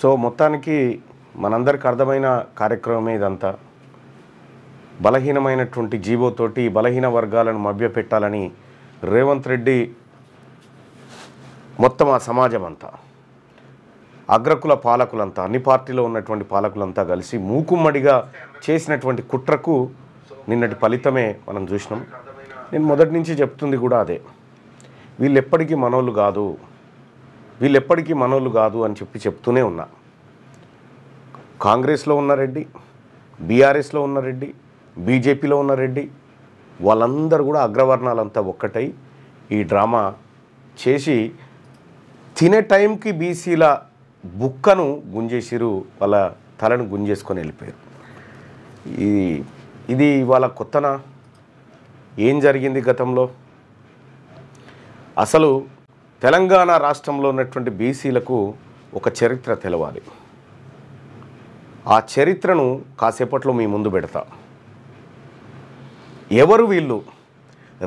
So మొత్తానికి మనందరికి అర్థమైన కార్యక్రమమే ఇదంతా. బలహీనమైనటువంటి జీవోతోటి బలహీన వర్గాలను మభ్యపెట్టాలని రేవంత్ రెడ్డి మొత్తం ఆ సమాజం అంతా, అగ్రకుల పాలకులంతా, అన్ని పార్టీలో ఉన్నటువంటి పాలకులంతా కలిసి మూకుమ్మడిగా చేసినటువంటి కుట్రకు నిన్నటి ఫలితమే మనం చూసినాం. నేను మొదటి నుంచి చెప్తుంది కూడా అదే, వీళ్ళెప్పటికీ మనోళ్ళు కాదు అని చెప్తూనే ఉన్నా. కాంగ్రెస్లో ఉన్న రెడ్డి, బీఆర్ఎస్లో ఉన్న రెడ్డి, బీజేపీలో ఉన్న రెడ్డి, వాళ్ళందరూ కూడా అగ్రవర్ణాలంతా ఒక్కటై ఈ డ్రామా చేసి తినే టైంకి బీసీల బుక్కను గుంజేసిరు, వాళ్ళ తలను గుంజేసుకొని వెళ్ళిపోయారు. ఇది ఇవాళ కొత్తనా? ఏం జరిగింది గతంలో? అసలు తెలంగాణ రాష్ట్రంలో ఉన్నటువంటి బీసీలకు ఒక చరిత్ర తెలవాలి. ఆ చరిత్రను కాసేపట్లో మీ ముందు పెడతా. ఎవరు వీళ్ళు?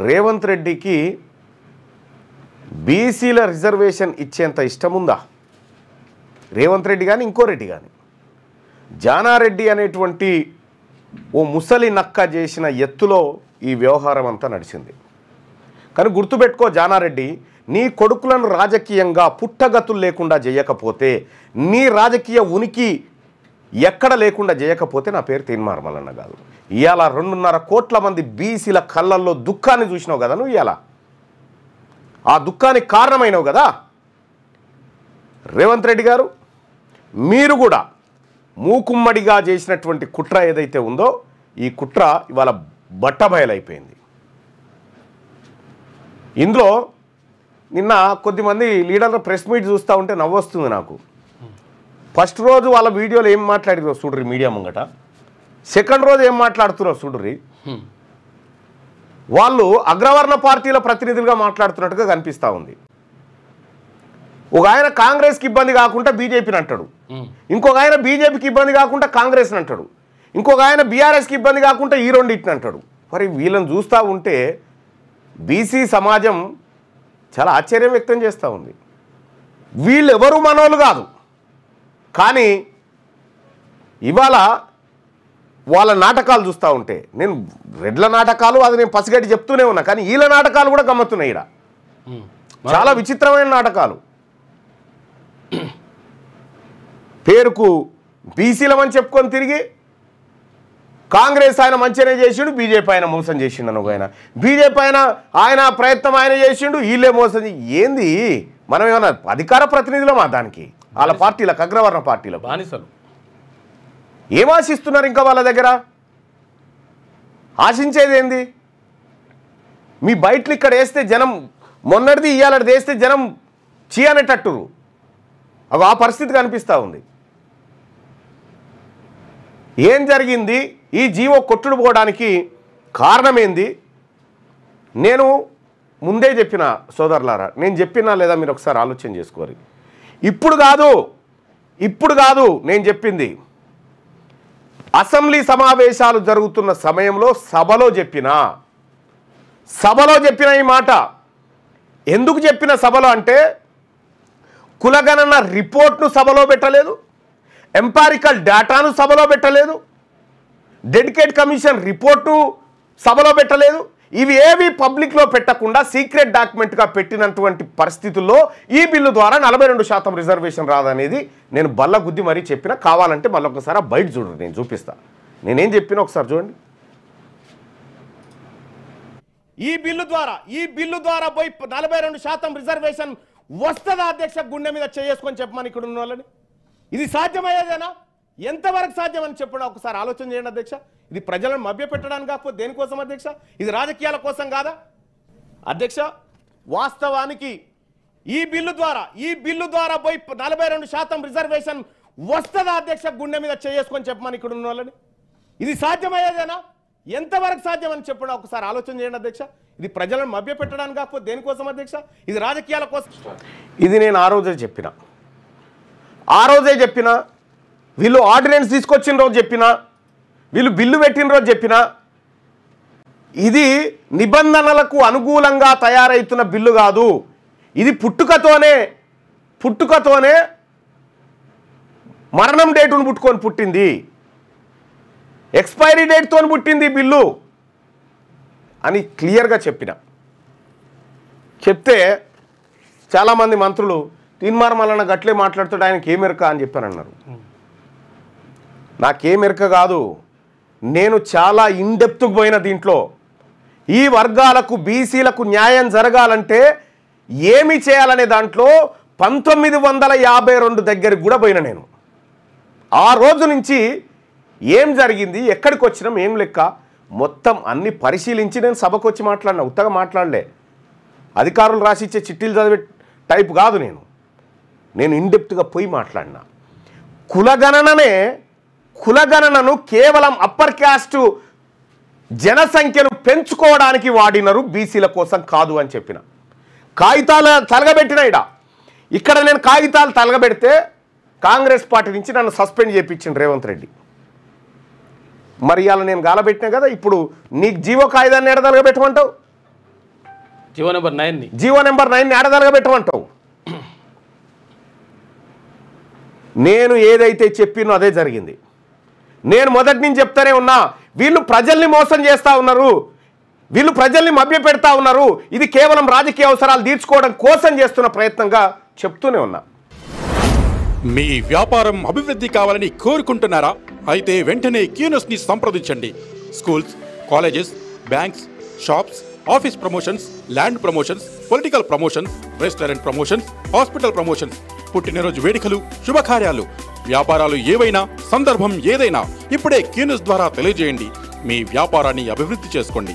రేవంత్ రెడ్డికి బీసీల రిజర్వేషన్ ఇచ్చేంత ఇష్టముందా? రేవంత్ రెడ్డి కానీ ఇంకో రెడ్డి కానీ, జానారెడ్డి అనేటువంటి ఓ ముసలి నక్క చేసిన ఎత్తులో ఈ వ్యవహారం అంతా నడిచింది. కానీ గుర్తుపెట్టుకో జానారెడ్డి, నీ కొడుకులను రాజకీయంగా పుట్టగతులు లేకుండా చేయకపోతే, నీ రాజకీయ ఉనికి ఎక్కడ లేకుండా చేయకపోతే నా పేరు తీన్మార్ మల్లన్న కాదు. ఇవాళ 2.5 కోట్ల మంది బీసీల కళ్ళల్లో దుఃఖాన్ని చూసినావు కదా నువ్వు. ఇవాళ ఆ దుఃఖానికి కారణమైనవు కదా రేవంత్ రెడ్డి గారు. మీరు కూడా మూకుమ్మడిగా చేసినటువంటి కుట్ర ఏదైతే ఉందో, ఈ కుట్ర ఇవాళ బట్టబయలైపోయింది. ఇందులో నిన్న కొద్దిమంది లీడర్ల ప్రెస్ మీట్ చూస్తూ ఉంటే నవ్వొస్తుంది నాకు. ఫస్ట్ రోజు వాళ్ళ వీడియోలో ఏం మాట్లాడిరో చూడ్రి మీడియా ముంగట, సెకండ్ రోజు ఏం మాట్లాడుతున్నారో చూడ్రి. వాళ్ళు అగ్రవర్ణ పార్టీల ప్రతినిధులుగా మాట్లాడుతున్నట్టుగా కనిపిస్తూ ఉంది. ఒక ఆయన కాంగ్రెస్కి ఇబ్బంది కాకుండా బీజేపీని అంటాడు, ఇంకొక ఆయన బీజేపీకి ఇబ్బంది కాకుండా కాంగ్రెస్ని అంటాడు, ఇంకొక ఆయన బీఆర్ఎస్కి ఇబ్బంది కాకుండా ఈ రెండింటిని అంటాడు. మరి వీళ్ళని చూస్తూ ఉంటే బీసీ సమాజం చాలా ఆశ్చర్యం వ్యక్తం చేస్తూ ఉంది. వీళ్ళు ఎవరు మనోళ్ళు కాదు, కానీ ఇవాళ వాళ్ళ నాటకాలు చూస్తూ ఉంటే, నేను రెడ్ల నాటకాలు అది నేను పసిగట్టి చెప్తూనే ఉన్నా, కానీ వీళ్ళ నాటకాలు కూడా గమ్మత్తున్నాయి. ఇక్కడ చాలా విచిత్రమైన నాటకాలు. పేరుకు బీసీలమని చెప్పుకొని తిరిగి కాంగ్రెస్ ఆయన మంచిగానే చేసిండు, బీజేపీ ఆయన మోసం చేసిండు అని ఒక ఆయన, బీజేపీ ఆయన ప్రయత్నం ఆయన చేసిండు, వీళ్ళే మోసం. ఏంది మనం ఏమన్నా అధికార ప్రతినిధులమా దానికి? వాళ్ళ పార్టీలకు, అగ్రవర్ణ పార్టీలకు బానిసలు. ఏం ఆశిస్తున్నారు ఇంకా వాళ్ళ దగ్గర? ఆశించేది ఏంది? మీ బయటలు ఇక్కడ వేస్తే జనం, మొన్నటిది ఇయ్యాలది వేస్తే జనం చీ అనేటట్టురు. అవి ఆ పరిస్థితి కనిపిస్తూ ఉంది. ఏం జరిగింది? ఈ జీవో కొట్టుడు పోవడానికి కారణం ఏంది? నేను ముందే చెప్పిన సోదరులారా, నేను చెప్పినా లేదా మీరు ఒకసారి ఆలోచన చేసుకోవాలి. ఇప్పుడు కాదు నేను చెప్పింది, అసెంబ్లీ సమావేశాలు జరుగుతున్న సమయంలో సభలో చెప్పిన ఈ మాట. ఎందుకు చెప్పిన సభలో అంటే, కులగణన రిపోర్ట్ను సభలో పెట్టలేదు, ఎంపారికల్ డేటాను సభలో పెట్టలేదు, డెడికేట్ కమిషన్ రిపోర్టు సభలో పెట్టలేదు. ఇవి ఏవి పబ్లిక్లో పెట్టకుండా సీక్రెట్ డాక్యుమెంట్గా పెట్టినటువంటి పరిస్థితుల్లో ఈ బిల్లు ద్వారా 42% రిజర్వేషన్ రాదనేది నేను బల్ల గుద్ది మరీ చెప్పిన. కావాలంటే మళ్ళొకసారి బయట చూడండి, నేను చూపిస్తా నేనేం చెప్పినా ఒకసారి చూడండి. ఈ బిల్లు ద్వారా పోయి 42% రిజర్వేషన్ వస్తుందా అధ్యక్ష? గుండె మీద చేసుకొని చెప్పమని ఇక్కడ ఉన్న వాళ్ళని. ఇది సాధ్యమయ్యేదేనా? ఎంతవరకు సాధ్యమని చెప్పడం ఒకసారి ఆలోచన చేయండి అధ్యక్ష. ఇది ప్రజలను మభ్యపెట్టడానికి కాకపోతే దేనికోసం అధ్యక్ష? ఇది రాజకీయాల కోసం కాదా అధ్యక్ష? వాస్తవానికి ఈ బిల్లు ద్వారా పోయి 42% రిజర్వేషన్ వస్తుందా అధ్యక్ష? గుండె మీద చేసుకొని చెప్పమని ఇక్కడ ఉన్న వాళ్ళని. ఇది సాధ్యమయ్యేదేనా? ఎంతవరకు సాధ్యమని చెప్పడం ఒకసారి ఆలోచన చేయండి అధ్యక్ష. ఇది ప్రజలను మభ్యపెట్టడానికి కాకపోతే దేనికోసం అధ్యక్ష? ఇది రాజకీయాల కోసం. ఇది నేను ఆ రోజే చెప్పిన, వీళ్ళు ఆర్డినెన్స్ తీసుకొచ్చిన రోజు చెప్పిన, వీళ్ళు బిల్లు పెట్టిన రోజు చెప్పిన, ఇది నిబంధనలకు అనుకూలంగా తయారైతున్న బిల్లు కాదు. ఇది పుట్టుకతోనే మరణం డేటును పుట్టింది, ఎక్స్పైరీ డేట్తో పుట్టింది బిల్లు అని క్లియర్గా చెప్తే చాలామంది మంత్రులు తీన్మార్ మల్లన్న గట్లే మాట్లాడుతాడు, ఆయనకి ఏమెరక అని చెప్పానన్నారు. నాకేమెరక కాదు, నేను చాలా ఇన్డెప్త్కు పోయిన దీంట్లో. ఈ వర్గాలకు బీసీలకు న్యాయం జరగాలంటే ఏమి చేయాలనే దాంట్లో 1952 దగ్గరికి కూడా పోయిన నేను. ఆ రోజు నుంచి ఏం జరిగింది, ఎక్కడికి వచ్చినాం, ఏం లెక్క మొత్తం అన్ని పరిశీలించి నేను సభకు వచ్చి మాట్లాడినా. ఉత్తగా మాట్లాడలే, అధికారులు రాసిచ్చే చిట్టీలు చదివే టైప్ కాదు నేను ఇన్డెప్త్గా పోయి మాట్లాడినా. కులగణనను కేవలం అప్పర్ క్యాస్ట్ జనసంఖ్యను పెంచుకోవడానికి వాడినరు, బీసీల కోసం కాదు అని చెప్పిన. కాగితాలు తలగబెట్టిన ఇక్కడ నేను కాగితాలు తలగబెడితే కాంగ్రెస్ పార్టీ నుంచి నన్ను సస్పెండ్ చేయించిండు రేవంత్ రెడ్డి. మరి ఇవాళ నేను గాలబెట్టినా కదా, ఇప్పుడు నీకు జీవో కాగితాన్ని ఎడదలగబెట్టమంటావు, జీవో నెంబర్ 9 ఎడదలగబెట్టమంటావు. నేను ఏదైతే చెప్పినో అదే జరిగింది. నేను మొదటి నుంచి చెప్తానే ఉన్నా, వీళ్ళు ప్రజల్ని మోసం చేస్తూ ఉన్నారు, వీళ్ళు ప్రజల్ని మభ్యపెడతా ఉన్నారు, ఇది కేవలం రాజకీయ అవసరాలు తీర్చుకోవడం కోసం చేస్తున్న ప్రయత్నంగా చెప్తూనే ఉన్నా. మీ వ్యాపారం అభివృద్ధి కావాలని కోరుకుంటున్నారా? అయితే వెంటనే క్యూనస్ని సంప్రదించండి. Schools, colleges, banks, shops, office promotions, land promotions, political promotions, restaurant promotions, hospital promotions, పుట్టినరోజు వేడుకలు, శుభకార్యాలు, వ్యాపారాలు ఏవైనా, సందర్భం ఏదైనా ఇప్పుడే క్యూనస్ ద్వారా తెలియజేయండి. మీ వ్యాపారాన్ని అభివృద్ధి చేసుకోండి.